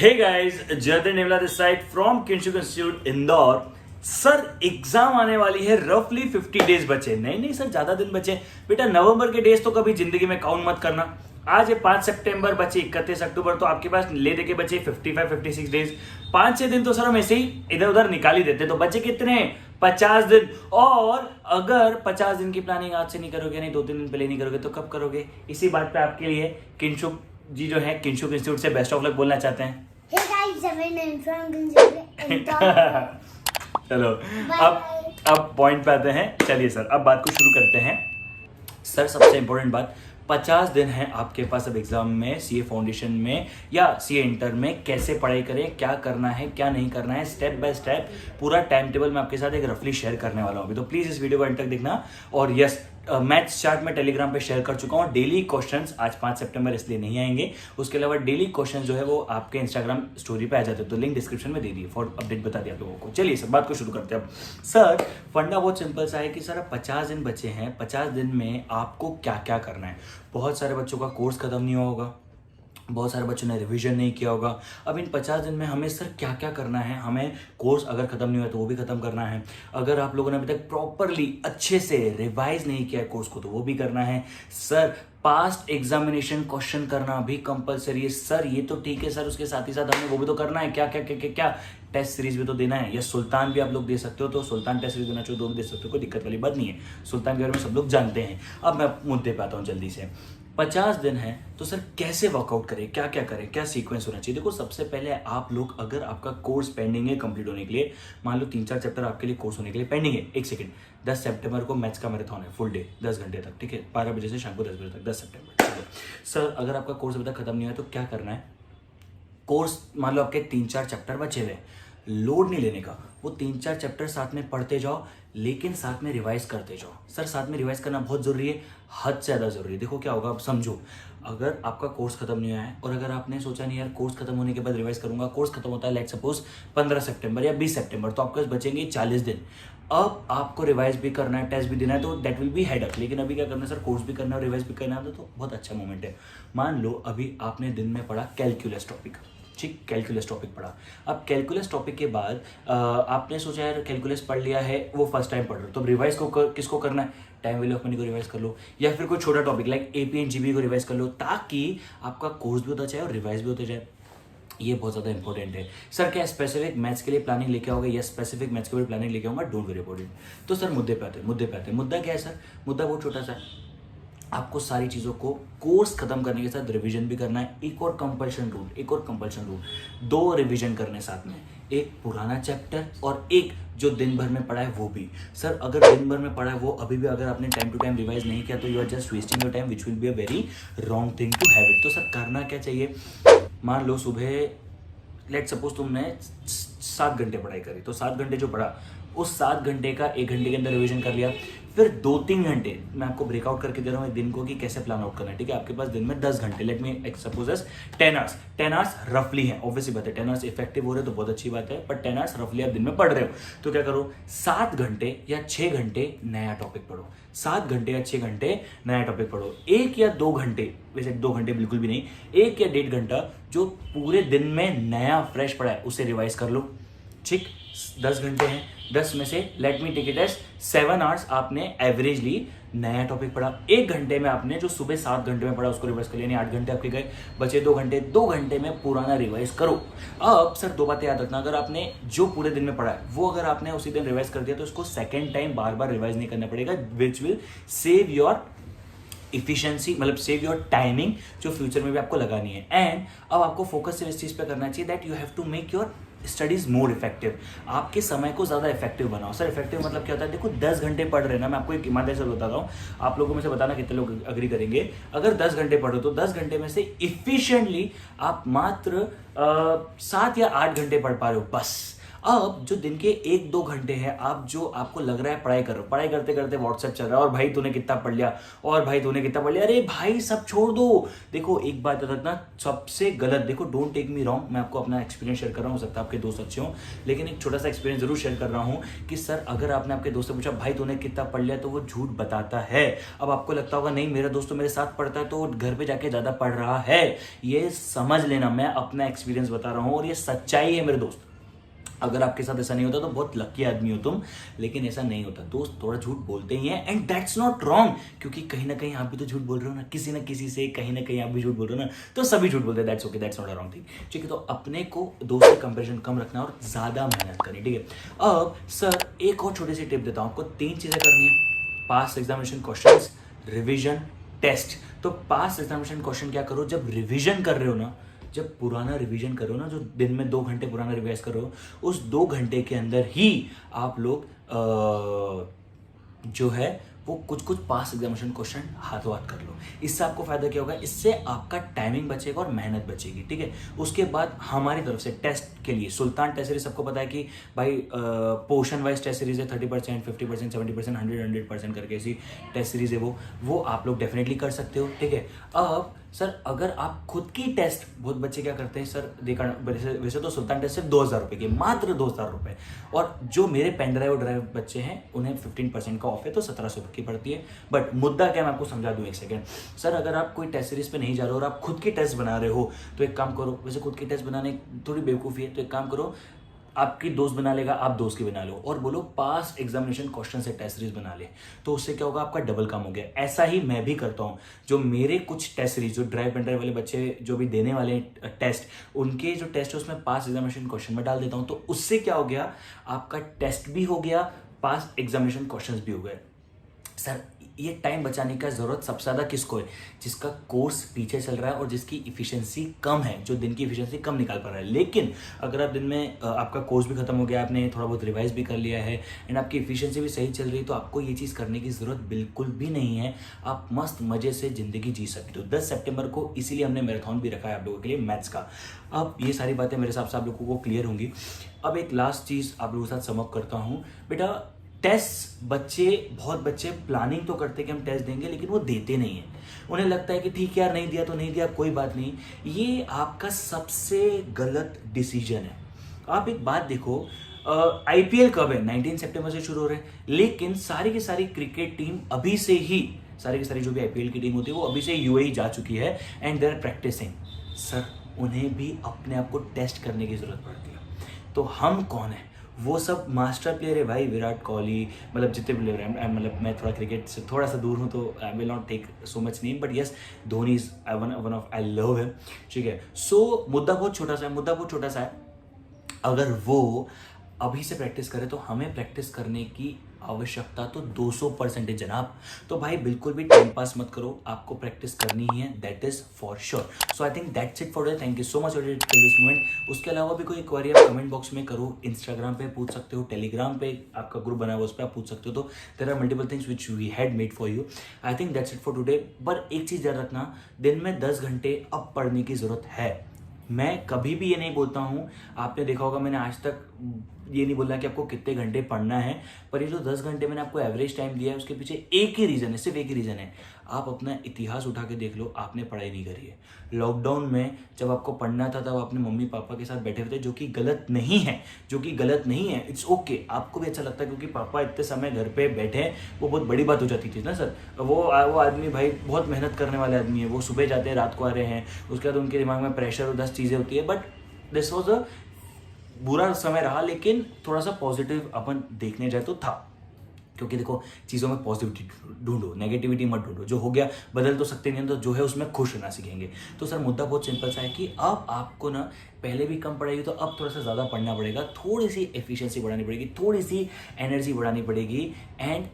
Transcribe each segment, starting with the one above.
Hey guys, Jatin Nevla this side from Kinshuk institute Indore. Sir exam आने वाली है, रफली 50 डेज बचे। नहीं सर, ज्यादा दिन बचे बेटा। नवंबर के डेज तो कभी जिंदगी में काउंट मत करना। आज है 5 सितंबर, बचे 31 अक्टूबर, तो आपके पास ले दे के बचे 55-56 डेज। 5-6 दिन तो सर हम ऐसे ही इधर उधर निकाल ही देते, तो बचे कितने? 50 दिन। और अगर 50 दिन की प्लानिंग आज से नहीं करोगे, नहीं 2-3 दिन पहले नहीं करोगे, तो कब करोगे? इसी बात पे आपके लिए किंशुक जी जो है किंशुक इंस्टीट्यूट से बेस्ट ऑफ लक बोलना चाहते हैं। Hey guys, I'm from Gunjur. चलो अब पॉइंट पे आते हैं। चलिए सर, अब बात को शुरू करते हैं। सर सबसे इंपॉर्टेंट बात, 50 दिन है आपके पास अब एग्जाम में, सीए फाउंडेशन में या सीए इंटर में। कैसे पढ़ाई करें, क्या करना है, क्या नहीं करना है, स्टेप बाय स्टेप पूरा टाइम टेबल मैं आपके साथ एक रफली शेयर करने वाला हूँ अभी। तो प्लीज इस वीडियो को एंड तक देखना। और यस, मैथ्स चार्ट में टेलीग्राम पे शेयर कर चुका हूँ। डेली क्वेश्चंस आज 5 सितंबर इसलिए नहीं आएंगे, उसके अलावा डेली क्वेश्चंस जो है वो आपके इंस्टाग्राम स्टोरी पे आ जाते हैं, तो लिंक डिस्क्रिप्शन में दे दी फॉर अपडेट बता दिया आप लोगों को। चलिए सर, बात को शुरू करते हैं। अब सर फंडा बहुत सिंपल सा है कि सर अब 50 दिन बचे हैं। 50 दिन में आपको क्या क्या करना है। बहुत सारे बच्चों का कोर्स खत्म नहीं होगा, बहुत सारे बच्चों ने रिवीजन नहीं किया होगा। अब इन 50 दिन में हमें सर क्या क्या करना है। हमें कोर्स अगर खत्म नहीं हुआ तो वो भी खत्म करना है। अगर आप लोगों ने अभी तक प्रॉपरली अच्छे से रिवाइज नहीं किया कोर्स को तो वो भी करना है। सर पास्ट एग्जामिनेशन क्वेश्चन करना भी कंपलसरी है। सर ये तो ठीक है सर, उसके साथ ही साथ हमें वो भी तो करना है। क्या क्या क्या क्या क्या टेस्ट सीरीज भी तो देना है। या सुल्तान भी आप लोग दे सकते हो, तो सुल्तान टेस्ट सीरीज देना चाहिए, दो भी दे सकते हो, कोई दिक्कत वाली बात नहीं है। सुल्तान के बारे में सब लोग जानते हैं। अब मैं मुद्दे पे आता हूँ जल्दी से। 50 दिन है तो सर कैसे वर्कआउट करें, क्या क्या करें, क्या सीक्वेंस होना चाहिए। देखो सबसे पहले आप लोग, अगर आपका कोर्स पेंडिंग है कंप्लीट होने के लिए, मान लो 3-4 चैप्टर आपके लिए कोर्स होने के लिए पेंडिंग है। एक सेकंड, 10 सितंबर को मैथ्स का मैराथन है, फुल डे 10 घंटे तक, ठीक है, 12 बजे से शाम को 10 बजे तक, 10 सितंबर। चलो सर, अगर आपका कोर्स अभी तक खत्म नहीं हुआ तो क्या करना है। कोर्स मान लो आपके 3-4 चैप्टर बचे हुए, लोड नहीं लेने का। वो 3-4 चैप्टर साथ में पढ़ते जाओ, लेकिन साथ में रिवाइज करते जाओ। सर साथ में रिवाइज करना बहुत जरूरी है, हद से ज़्यादा जरूरी है। देखो क्या होगा, अब समझो, अगर आपका कोर्स खत्म नहीं हुआ है और अगर आपने सोचा नहीं यार कोर्स खत्म होने के बाद रिवाइज करूंगा, कोर्स खत्म होता है लाइक सपोज 15 सितंबर या 20 सितंबर, तो आपके पास बचेंगे 40 दिन। अब आपको रिवाइज भी करना है, टेस्ट भी देना है, तो दैट विल बी हेडअप। लेकिन अभी क्या करना है सर, कोर्स भी करना है और रिवाइज भी करना है, तो बहुत अच्छा मोमेंट है। मान लो अभी आपने दिन में पढ़ा कैलकुलस टॉपिक, ठीक, कैलकुलस टॉपिक पढ़ा। अब कैलकुलस टॉपिक के बाद आपने सोचा यार कैलकुलस पढ़ लिया है, वो फर्स्ट टाइम पढ़ रहे हो, तो रिवाइज को किसको करना है, टाइम वैल्यू ऑफ मनी को रिवाइज कर लो, या फिर कोई छोटा topic like AP and GB को रिवाइज कर लो, ताकि आपका कोर्स भी होता जाए और रिवाइज भी होता जाए। ये बहुत ज़्यादा इंपॉर्टेंट है। सर क्या स्पेसिफिक मैथ्स के लिए प्लानिंग लेके आओगे, या स्पेसिफिक मैथ्स के लिए प्लानिंग लेके आऊँगा, डोंट वेरी अबाउट इट। तो सर मुद्दे पे आते हैं। मुद्दा क्या है सर, मुद्दा बहुत छोटा सा है। आपको सारी चीज़ों को कोर्स खत्म करने के साथ रिवीजन भी करना है। एक और कंपल्शन रूल, 2 रिवीजन करने साथ में, एक पुराना चैप्टर और एक जो दिन भर में पढ़ा है वो भी। सर अगर दिन भर में पढ़ा है वो अभी भी अगर आपने टाइम टू टाइम रिवाइज नहीं किया तो you are just wasting your time, which will be a very wrong thing to have it. तो सर करना क्या चाहिए, मान लो सुबह लेट सपोज तुमने 7 घंटे पढ़ाई करी, तो 7 घंटे जो पढ़ा उस 7 घंटे का 1 घंटे के अंदर रिवीजन कर लिया। फिर 2-3 घंटे मैं आपको ब्रेकआउट करके दे रहा हूँ एक दिन को कि कैसे प्लान आउट करना है, ठीक है। आपके पास दिन में 10 घंटे, let me suppose as 10 hours रफली है। ऑब्वियसली बात है 10 आवर्स इफेक्टिव हो रहे तो बहुत अच्छी बात है, पर 10 आवर्स रफली आप दिन में पढ़ रहे हो, तो क्या करो, 7 घंटे या 6 घंटे नया टॉपिक पढ़ो। 7 घंटे या 6 घंटे नया टॉपिक पढ़ो। 1 या 2 घंटे, वैसे 2 घंटे बिल्कुल भी नहीं, 1 या 1.5 घंटा जो पूरे दिन में नया फ्रेश पढ़ा है उसे रिवाइज कर लो, ठीक। 10 घंटे हैं, 10 में से let me take it as 7 hours आपने एवरेजली नया टॉपिक पढ़ा। 1 घंटे में आपने जो सुबह 7 घंटे में पढ़ा उसको रिवाइज कर लिया, यानी 8 घंटे आपके गए, बचे 2 घंटे। 2 घंटे में पुराना रिवाइज करो। अब सर 2 बातें याद रखना, अगर आपने जो पूरे दिन में पढ़ा है वो अगर आपने उसी दिन रिवाइज कर दिया तो उसको सेकेंड टाइम बार बार रिवाइज नहीं करना पड़ेगा, which will save your efficiency, मतलब सेव योर टाइमिंग जो फ्यूचर में भी आपको लगानी है। एंड अब आपको फोकस सिर्फ इस चीज पे करना चाहिए that you have to make your studies more effective. आपके समय को ज्यादा इफेक्टिव बनाओ। सर इफेक्टिव मतलब क्या होता है, देखो 10 घंटे पढ़ रहे हैं ना, मैं आपको एक ईमानदारी से बताता हूँ, आप लोगों में से बताना कितने लोग अग्री करेंगे। अगर 10 घंटे पढ़ो तो 10 घंटे में से इफिशिएंटली आप मात्र 7 या 8 घंटे पढ़ पा रहे हो बस। अब जो दिन के 1-2 घंटे हैं, आप जो आपको लग रहा है पढ़ाई कर रहे हो, पढ़ाई करते करते व्हाट्सएप चल रहा है और भाई तूने कितना पढ़ लिया, और भाई तूने कितना पढ़ लिया, अरे भाई सब छोड़ दो। देखो एक बात रखना, सबसे गलत, देखो डोंट टेक मी रॉन्ग, मैं आपको अपना एक्सपीरियंस शेयर कर रहा हूँ, हो सकता है आपके दोस्त अच्छे हों, लेकिन एक छोटा सा एक्सपीरियंस जरूर शेयर कर रहा हूँ कि सर अगर आपने आपके दोस्त से पूछा भाई तूने कितना पढ़ लिया, तो वो झूठ बताता है। अब आपको लगता होगा नहीं मेरा दोस्त तो मेरे साथ पढ़ता है तो वो घर पे जाके ज्यादा पढ़ रहा है, ये समझ लेना, मैं अपना एक्सपीरियंस बता रहा हूँ और ये सच्चाई है मेरे दोस्त। अगर आपके साथ ऐसा नहीं होता तो बहुत लकी आदमी हो तुम, लेकिन ऐसा नहीं होता, दोस्त थोड़ा झूठ बोलते ही हैं, एंड दैट्स नॉट रॉन्ग, क्योंकि कहीं ना कहीं आप भी तो झूठ बोल रहे हो ना, किसी ना किसी से कहीं ना कहीं आप भी झूठ बोल रहे हो ना, तो सभी झूठ बोलते हैं, that's okay, that's not a wrong thing, ठीक है। तो अपने को दोस्त से कंपेरिजन कम रखना और ज्यादा मेहनत करनी, ठीक है। अब सर एक और छोटी सी टिप देता हूँ आपको, 3 चीजें करनी है, पास एग्जामिनेशन क्वेश्चंस, रिवीजन, टेस्ट। तो पास एग्जामिनेशन क्वेश्चन क्या करो, जब रिवीजन कर रहे हो ना, जब पुराना रिवीजन करो ना, जो दिन में 2 घंटे पुराना रिवाइज करो, उस 2 घंटे के अंदर ही आप लोग जो है वो कुछ पास एग्जामिनेशन क्वेश्चन हाथों हाथ कर लो। इससे आपको फायदा क्या होगा, इससे आपका टाइमिंग बचेगा और मेहनत बचेगी, ठीक है। उसके बाद हमारी तरफ से टेस्ट के लिए सुल्तान टेस्ट सीरीज, सबको पता है कि भाई पोर्शन वाइज टेस्ट सीरीज है, 30%, 50%, 70%, 100% करके ऐसी टेस्ट सीरीज है वो आप लोग डेफिनेटली कर सकते हो, ठीक है। अब सर अगर आप खुद की टेस्ट, बहुत बच्चे क्या करते हैं सर, देखा वैसे तो सुल्तान टेस्ट सिर्फ 2,000 रुपये की, मात्र 2,000 रुपये, और जो मेरे पेन ड्राइव ड्राइव बच्चे हैं उन्हें 15% का ऑफ है, तो 1,700 की पड़ती है। बट मुद्दा क्या, मैं आपको समझा दूं एक सेकंड। सर अगर आप कोई टेस्ट सीरीज पे नहीं जा रहे हो और आप खुद की टेस्ट बना रहे हो, तो एक काम करो, वैसे खुद की टेस्ट बनाने थोड़ी बेवकूफ़ी है, तो एक काम करो, आपकी दोस्त बना लेगा, आप दोस्त की बना लो और बोलो पास एग्जामिनेशन क्वेश्चन से टेस्ट सीरीज बना ले, तो उससे क्या होगा, आपका डबल काम हो गया। ऐसा ही मैं भी करता हूं, जो मेरे कुछ टेस्ट सीरीज, जो ड्राइव पेन ड्राइव वाले बच्चे जो भी देने वाले टेस्ट, उनके जो टेस्ट है उसमें पास एग्जामिनेशन क्वेश्चन में डाल देता हूं, तो उससे क्या हो गया, आपका टेस्ट भी हो गया, पास एग्जामिनेशन क्वेश्चन भी हो गए। सर ये टाइम बचाने का जरूरत सबसे ज्यादा किसको है, जिसका कोर्स पीछे चल रहा है और जिसकी इफिशिएंसी कम है, जो दिन की इफिशिएंसी कम निकाल पा रहा है। लेकिन अगर आप दिन में आपका कोर्स भी खत्म हो गया, आपने थोड़ा बहुत रिवाइज भी कर लिया है एंड आपकी इफिशिएंसी भी सही चल रही है, तो आपको ये चीज़ करने की जरूरत बिल्कुल भी नहीं है, आप मस्त मजे से जिंदगी जी सकते हो। 10 सितंबर को इसीलिए हमने मैराथन भी रखा है आप लोगों के लिए मैथ्स का। अब ये सारी बातें मेरे हिसाब से आप लोगों को क्लियर होंगी। अब एक लास्ट चीज़ आप लोगों के साथ समअप करता हूँ। बेटा टेस्ट, बहुत बच्चे प्लानिंग तो करते हैं कि हम टेस्ट देंगे, लेकिन वो देते नहीं है। उन्हें लगता है कि ठीक है यार, नहीं दिया तो नहीं दिया, कोई बात नहीं। ये आपका सबसे गलत डिसीजन है। आप एक बात देखो, आईपीएल कब है, 19 सितंबर से शुरू हो रहे हैं, लेकिन सारी की सारी क्रिकेट टीम अभी से ही, सारी की सारी जो भी आईपीएल की टीम होती है वो अभी से यूएई जा चुकी है and they are practising. Sir उन्हें भी अपने आप को टेस्ट करने की जरूरत पड़ती है। तो हम कौन है, वो सब मास्टर प्लेयर है भाई, विराट कोहली, मतलब जितने प्लेयर हैं, मतलब मैं थोड़ा क्रिकेट से थोड़ा सा दूर हूँ तो I will not take so much name, but yes Dhoni is one of, I love him, ठीक है। सो मुद्दा बहुत छोटा सा है, अगर वो अभी से प्रैक्टिस करें तो हमें प्रैक्टिस करने की आवश्यकता तो 200% है जनाब। तो भाई बिल्कुल भी टाइम पास मत करो, आपको प्रैक्टिस करनी ही है, that is for sure. So I think that's it for today, thank you so much for this moment. उसके अलावा भी कोई क्वेरी आप कमेंट बॉक्स में करो, इंस्टाग्राम पे पूछ सकते हो, टेलीग्राम पे आपका ग्रुप बना हुआ उस पर आप पूछ सकते हो। तो there are multiple things which we had made for you. I think that's it for today. पर एक चीज़ याद रखना, दिन में 10 घंटे अब पढ़ने की जरूरत है। मैं कभी भी ये नहीं बोलता हूँ, आपने देखा होगा मैंने आज तक ये नहीं बोला कि आपको कितने घंटे पढ़ना है, पर ये जो 10 घंटे मैंने आपको एवरेज टाइम दिया है उसके पीछे एक ही रीज़न है, सिर्फ एक ही रीज़न है। आप अपना इतिहास उठा के देख लो, आपने पढ़ाई नहीं करी है। लॉकडाउन में जब आपको पढ़ना था तब अपने मम्मी पापा के साथ बैठे हुए थे, जो कि गलत नहीं है, इट्स ओके। आपको भी अच्छा लगता है क्योंकि पापा इतने समय घर पे बैठे हैं, वो बहुत बड़ी बात हो जाती थी ना सर। वो आदमी भाई बहुत मेहनत करने वाले आदमी है, वो सुबह जाते हैं रात को आ रहे हैं, उसके बाद उनके दिमाग में प्रेशर और 10 चीज़ें होती है। बट दिस वॉज अ बुरा समय रहा, लेकिन थोड़ा सा पॉजिटिव अपन देखने जाए तो था, क्योंकि देखो चीज़ों में पॉजिटिविटी ढूंढो, नेगेटिविटी मत ढूंढो। जो हो गया बदल तो सकते नहीं, तो जो है उसमें खुश रहना सीखेंगे। तो सर मुद्दा बहुत सिंपल सा है कि अब आपको ना पहले भी कम पड़ेगी, तो अब थोड़ा सा ज़्यादा पढ़ना पड़ेगा, थोड़ी सी एफिशिएंसी बढ़ानी पड़ेगी, थोड़ी सी एनर्जी बढ़ानी पड़ेगी एंड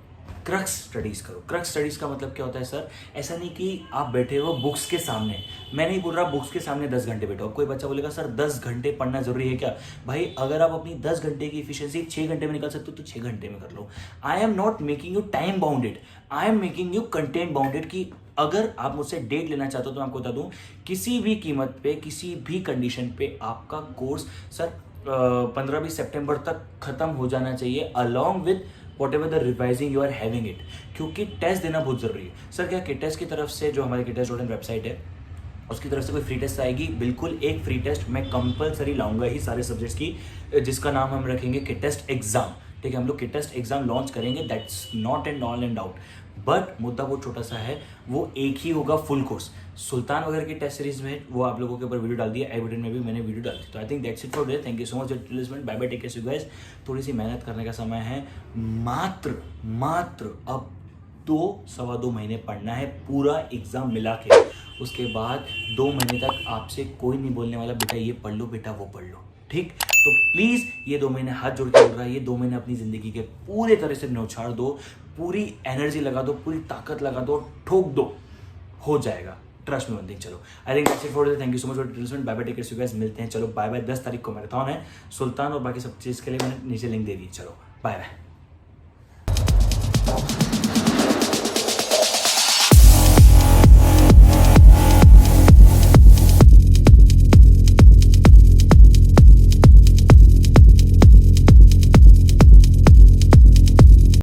क्रक्स स्टडीज़ करो। क्रक्स स्टडीज़ का मतलब क्या होता है सर, ऐसा नहीं कि आप बैठे हो बुक्स के सामने, मैं नहीं बोल रहा बुक्स के सामने 10 घंटे बैठो। अब कोई बच्चा बोलेगा सर 10 घंटे पढ़ना जरूरी है क्या? भाई अगर आप अपनी 10 घंटे की इफिशिएंसी 6 घंटे में निकाल सकते हो तो 6 घंटे में कर लो। I am not making you time bounded, I am making you content bounded. कि अगर आप मुझसे डेट लेना चाहते हो तो मैं आपको बता दूं, किसी भी कीमत पे, किसी भी कंडीशन पे आपका कोर्स सर 15-20 सितंबर तक खत्म हो जाना चाहिए along with whatever the revising you are having it, क्योंकि टेस्ट देना बहुत जरूरी है। सर क्या किटेस्ट की तरफ से जो हमारी किटेस्ट.in वेबसाइट है उसकी तरफ से कोई फ्री टेस्ट आएगी? बिल्कुल, एक फ्री टेस्ट मैं कंपलसरी लाऊंगा ही सारे सब्जेक्ट्स की, जिसका नाम हम रखेंगे किटेस्ट एग्जाम। ठीक है, हम लोग किटेस्ट एग्जाम लॉन्च करेंगे, that's not and all and out. But मुद्दा बहुत छोटा सा है, वो एक ही होगा फुल कोर्स। सुल्तान वगैरह की टेस्ट सीरीज में वो आप लोगों के ऊपर वीडियो डाल दिया, आई बटन में भी मैंने वीडियो डाल दी। तो I think that's it for today. Thank you so much for listening. Bye bye, take care guys. थोड़ी सी मेहनत करने का समय है, मात्र अब 2-2.25 महीने पढ़ना है पूरा एग्जाम मिला के। उसके बाद 2 महीने तक आपसे कोई नहीं बोलने वाला बेटा ये पढ़ लो, बेटा वो पढ़ लो। ठीक, तो प्लीज ये 2 महीने हाथ जोड़ के बोल रहा है, ये 2 महीने अपनी जिंदगी के पूरे तरह से न्यौछाड़ दो, पूरी एनर्जी लगा दो, पूरी ताकत लगा दो, ठोक दो, हो जाएगा। ट्रस्ट में बंदिंग। चलो, I think that's it for today. Thank you so much for listening. Bye bye, take care guys, मिलते हैं। चलो बाय बाय। 10 तारीख को मैराथन है सुल्तान, और बाकी सब चीज़ के लिए मैंने नीचे लिंक दे दी। चलो बाय बाय।